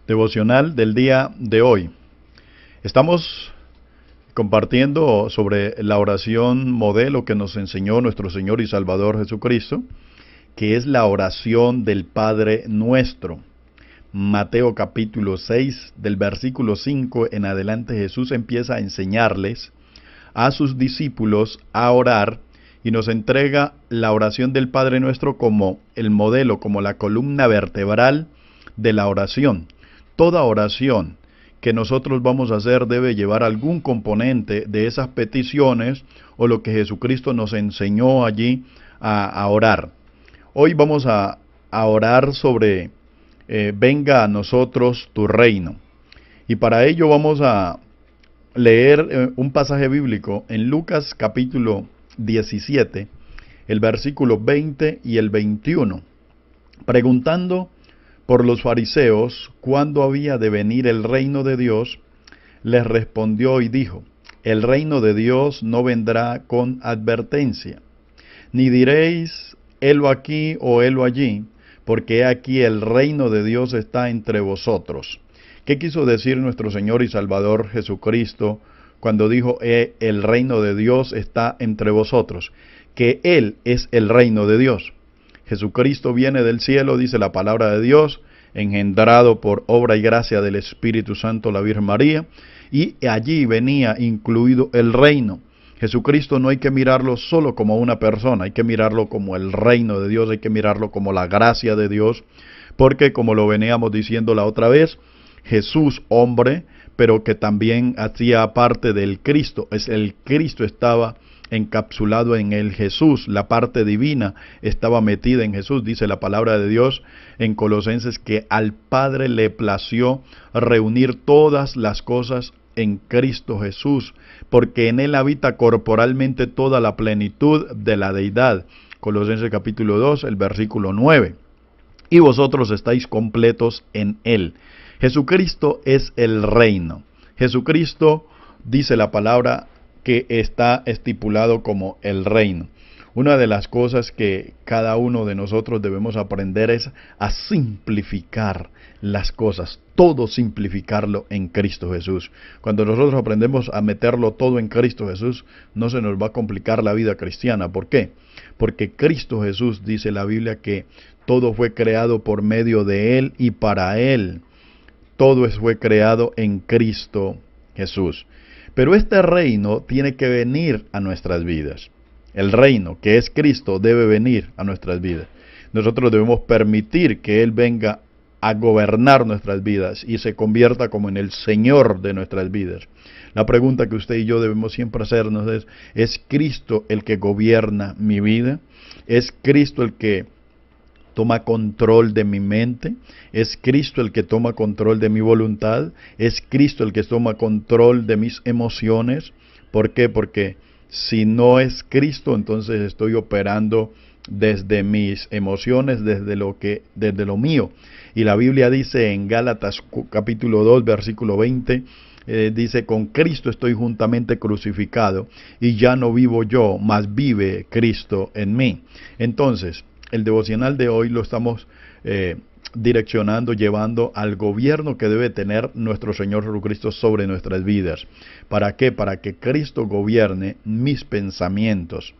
Devocional del día de hoy. Estamos compartiendo sobre la oración modelo que nos enseñó nuestro Señor y Salvador Jesucristo, que es la oración del Padre Nuestro. Mateo capítulo 6, del versículo 5 en adelante, Jesús empieza a enseñarles a sus discípulos a orar y nos entrega la oración del Padre Nuestro como el modelo, como la columna vertebral de la oración. Toda oración que nosotros vamos a hacer debe llevar algún componente de esas peticiones o lo que Jesucristo nos enseñó allí a orar. Hoy vamos a orar sobre venga a nosotros tu reino. Y para ello vamos a leer un pasaje bíblico en Lucas capítulo 17, el versículo 20 y el 21, preguntando por los fariseos cuándo había de venir el reino de Dios, les respondió y dijo: el reino de Dios no vendrá con advertencia, ni diréis helo aquí o helo allí, porque he aquí el reino de Dios está entre vosotros. ¿Qué quiso decir nuestro Señor y Salvador Jesucristo cuando dijo el reino de Dios está entre vosotros? Que Él es el reino de Dios. Jesucristo viene del cielo, dice la palabra de Dios, engendrado por obra y gracia del Espíritu Santo, la Virgen María, y allí venía incluido el reino. Jesucristo no hay que mirarlo solo como una persona, hay que mirarlo como el reino de Dios, hay que mirarlo como la gracia de Dios, porque como lo veníamos diciendo la otra vez, Jesús hombre, pero que también hacía parte del Cristo, el Cristo estaba encapsulado en el Jesús, la parte divina estaba metida en Jesús. Dice la palabra de Dios en Colosenses que al Padre le plació reunir todas las cosas en Cristo Jesús, porque en Él habita corporalmente toda la plenitud de la deidad. Colosenses capítulo 2, el versículo 9. Y vosotros estáis completos en Él. Jesucristo es el reino. Jesucristo, dice la palabra, que está estipulado como el reino. Una de las cosas que cada uno de nosotros debemos aprender es a simplificar las cosas, todo simplificarlo en Cristo Jesús. Cuando nosotros aprendemos a meterlo todo en Cristo Jesús, no se nos va a complicar la vida cristiana. ¿Por qué? Porque Cristo Jesús, dice la Biblia, que todo fue creado por medio de Él y para Él. Todo fue creado en Cristo Jesús. Pero este reino tiene que venir a nuestras vidas. El reino, que es Cristo, debe venir a nuestras vidas. Nosotros debemos permitir que Él venga a gobernar nuestras vidas y se convierta como en el Señor de nuestras vidas. La pregunta que usted y yo debemos siempre hacernos ¿es Cristo el que gobierna mi vida? ¿Es Cristo el que toma control de mi mente? ¿Es Cristo el que toma control de mi voluntad? ¿Es Cristo el que toma control de mis emociones? ¿Por qué? Porque si no es Cristo, entonces estoy operando desde mis emociones, desde lo mío. Y la Biblia dice en Gálatas capítulo 2, versículo 20, dice: con Cristo estoy juntamente crucificado, y ya no vivo yo, mas vive Cristo en mí. Entonces, el devocional de hoy lo estamos direccionando, llevando al gobierno que debe tener nuestro Señor Jesucristo sobre nuestras vidas. ¿Para qué? Para que Cristo gobierne mis pensamientos.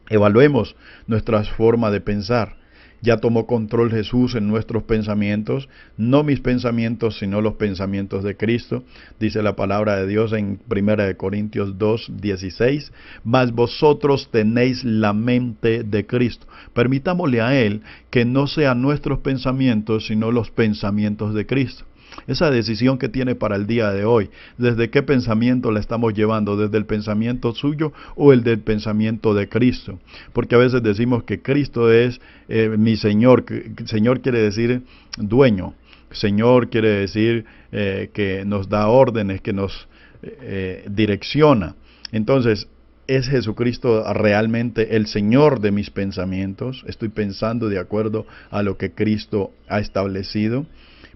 Evaluemos nuestra forma de pensar. Ya tomó control Jesús en nuestros pensamientos, no mis pensamientos, sino los pensamientos de Cristo. Dice la palabra de Dios en 1 Corintios 2, 16, mas vosotros tenéis la mente de Cristo. Permitámosle a Él que no sean nuestros pensamientos, sino los pensamientos de Cristo. Esa decisión que tiene para el día de hoy, ¿desde qué pensamiento la estamos llevando? ¿Desde el pensamiento suyo o el del pensamiento de Cristo? Porque a veces decimos que Cristo es mi Señor. Señor quiere decir dueño. Señor quiere decir que nos da órdenes, que nos direcciona. Entonces, ¿es Jesucristo realmente el Señor de mis pensamientos? ¿Estoy pensando de acuerdo a lo que Cristo ha establecido?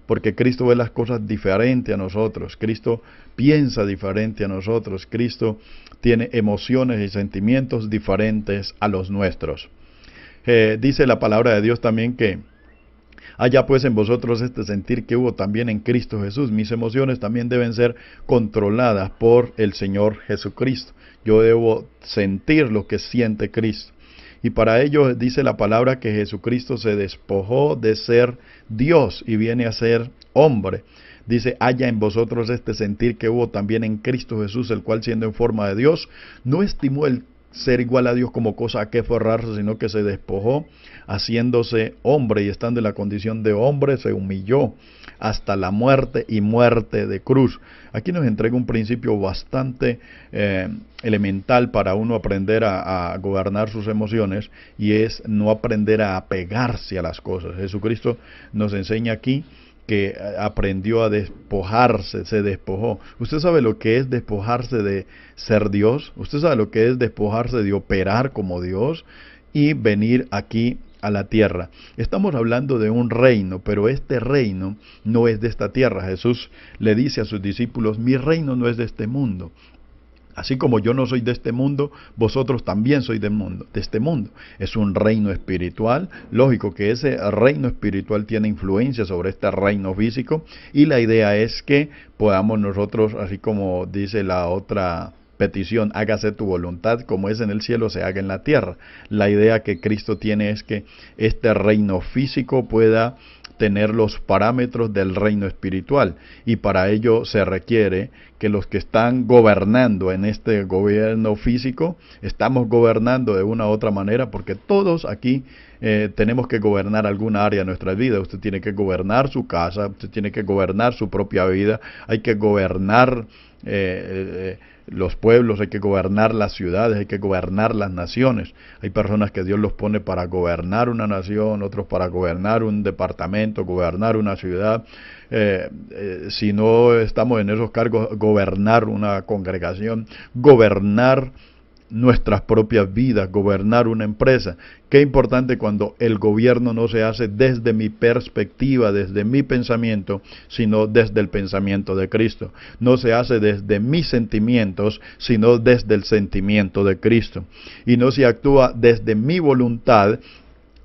Porque Cristo ve las cosas diferente a nosotros, Cristo piensa diferente a nosotros, Cristo tiene emociones y sentimientos diferentes a los nuestros. Dice la palabra de Dios también que Haya pues en vosotros este sentir que hubo también en Cristo Jesús. Mis emociones también deben ser controladas por el Señor Jesucristo. Yo debo sentir lo que siente Cristo. Y para ello dice la palabra que Jesucristo se despojó de ser Dios y viene a ser hombre. Dice, haya en vosotros este sentir que hubo también en Cristo Jesús, el cual siendo en forma de Dios, no estimó el ser igual a Dios como cosa a que aferrarse, sino que se despojó, haciéndose hombre y estando en la condición de hombre, se humilló hasta la muerte y muerte de cruz. Aquí nos entrega un principio bastante elemental para uno aprender a gobernar sus emociones, y es no aprender a apegarse a las cosas. Jesucristo nos enseña aquí que aprendió a despojarse, se despojó. ¿Usted sabe lo que es despojarse de ser Dios? ¿Usted sabe lo que es despojarse de operar como Dios y venir aquí a la tierra? Estamos hablando de un reino, pero este reino no es de esta tierra. Jesús le dice a sus discípulos, mi reino no es de este mundo. Así como yo no soy de este mundo, vosotros también sois de este mundo. Es un reino espiritual. Lógico que ese reino espiritual tiene influencia sobre este reino físico, y la idea es que podamos nosotros, así como dice la otra petición, hágase tu voluntad, como es en el cielo, se haga en la tierra. La idea que Cristo tiene es que este reino físico pueda tener los parámetros del reino espiritual, y para ello se requiere que los que están gobernando en este gobierno físico, estamos gobernando de una u otra manera, porque todos aquí tenemos que gobernar alguna área de nuestra vida. Usted tiene que gobernar su casa, usted tiene que gobernar su propia vida, hay que gobernar los pueblos, hay que gobernar las ciudades, hay que gobernar las naciones. Hay personas que Dios los pone para gobernar una nación, otros para gobernar un departamento, gobernar una ciudad. Si no estamos en esos cargos, gobernar una congregación, gobernar nuestras propias vidas, gobernar una empresa. Qué importante cuando el gobierno no se hace desde mi perspectiva, desde mi pensamiento, sino desde el pensamiento de Cristo. No se hace desde mis sentimientos, sino desde el sentimiento de Cristo. Y no se actúa desde mi voluntad,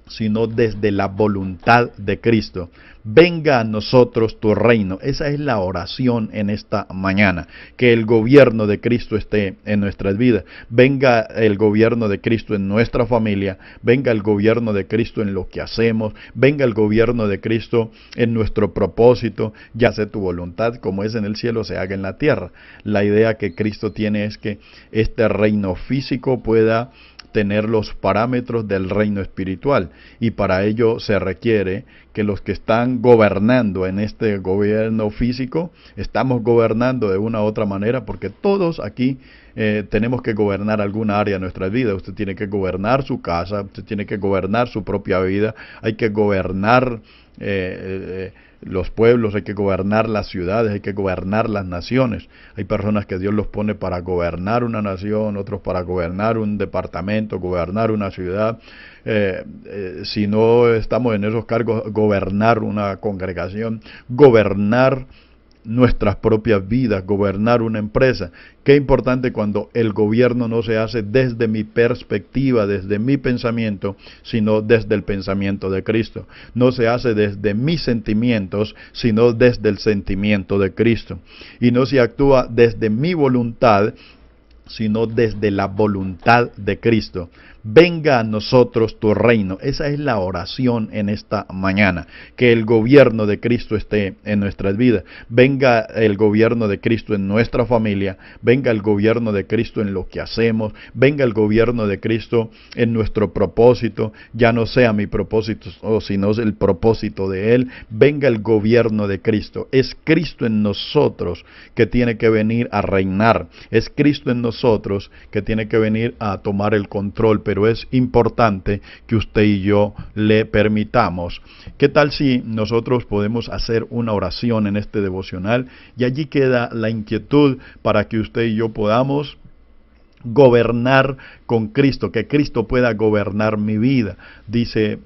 sino desde la voluntad de Cristo. Venga a nosotros tu reino. Esa es la oración en esta mañana. Que el gobierno de Cristo esté en nuestras vidas. Venga el gobierno de Cristo en nuestra familia. Venga el gobierno de Cristo en lo que hacemos. Venga el gobierno de Cristo en nuestro propósito. Ya sea tu voluntad, como es en el cielo, se haga en la tierra. La idea que Cristo tiene es que este reino físico pueda tener los parámetros del reino espiritual, y para ello se requiere que los que están gobernando en este gobierno físico, estamos gobernando de una u otra manera, porque todos aquí tenemos que gobernar alguna área de nuestra vida. Usted tiene que gobernar su casa, usted tiene que gobernar su propia vida, hay que gobernar los pueblos, hay que gobernar las ciudades, hay que gobernar las naciones. Hay personas que Dios los pone para gobernar una nación, otros para gobernar un departamento, gobernar una ciudad. Si no estamos en esos cargos, gobernar una congregación, gobernar nuestras propias vidas, gobernar una empresa. Qué importante cuando el gobierno no se hace desde mi perspectiva, desde mi pensamiento, sino desde el pensamiento de Cristo. No se hace desde mis sentimientos, sino desde el sentimiento de Cristo. Y no se actúa desde mi voluntad, sino desde la voluntad de Cristo. Venga a nosotros tu reino. Esa es la oración en esta mañana. Que el gobierno de Cristo esté en nuestras vidas. Venga el gobierno de Cristo en nuestra familia. Venga el gobierno de Cristo en lo que hacemos. Venga el gobierno de Cristo en nuestro propósito. Ya no sea mi propósito, sino el propósito de Él. Venga el gobierno de Cristo. Es Cristo en nosotros que tiene que venir a reinar. Es Cristo en nosotros que tiene que venir a tomar el control. Pero es importante que usted y yo le permitamos. ¿Qué tal si nosotros podemos hacer una oración en este devocional? Y allí queda la inquietud para que usted y yo podamos gobernar con Cristo, que Cristo pueda gobernar mi vida. Dice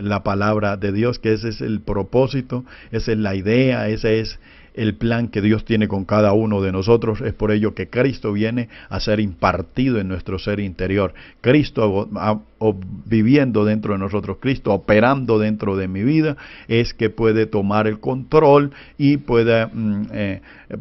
la palabra de Dios que ese es el propósito, esa es la idea, ese es el plan que Dios tiene con cada uno de nosotros. Es por ello que Cristo viene a ser impartido en nuestro ser interior. Cristo viviendo dentro de nosotros, Cristo operando dentro de mi vida, es que puede tomar el control y puede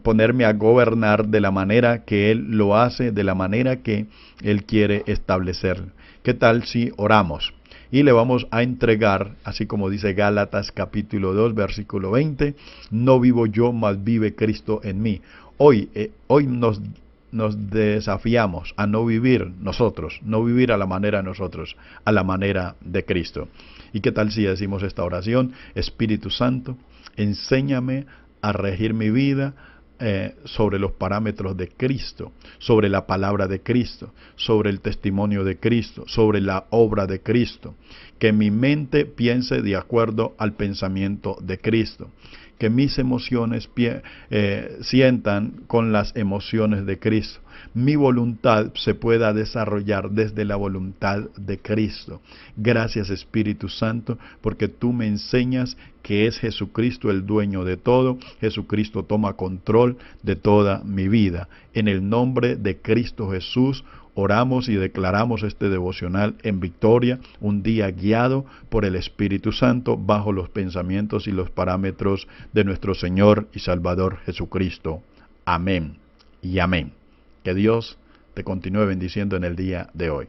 ponerme a gobernar de la manera que Él lo hace, de la manera que Él quiere establecer. ¿Qué tal si oramos? Y le vamos a entregar, así como dice Gálatas capítulo 2, versículo 20, no vivo yo, mas vive Cristo en mí. Hoy nos desafiamos a no vivir nosotros, no vivir a la manera de nosotros, a la manera de Cristo. ¿Y qué tal si decimos esta oración? Espíritu Santo, enséñame a regir mi vida sobre los parámetros de Cristo, sobre la palabra de Cristo, sobre el testimonio de Cristo, sobre la obra de Cristo. Que mi mente piense de acuerdo al pensamiento de Cristo. Que mis emociones sientan con las emociones de Cristo. Mi voluntad se pueda desarrollar desde la voluntad de Cristo. Gracias, Espíritu Santo, porque tú me enseñas que es Jesucristo el dueño de todo. Jesucristo toma control de toda mi vida. En el nombre de Cristo Jesús, oramos y declaramos este devocional en victoria, un día guiado por el Espíritu Santo bajo los pensamientos y los parámetros de nuestro Señor y Salvador Jesucristo. Amén y amén. Que Dios te continúe bendiciendo en el día de hoy.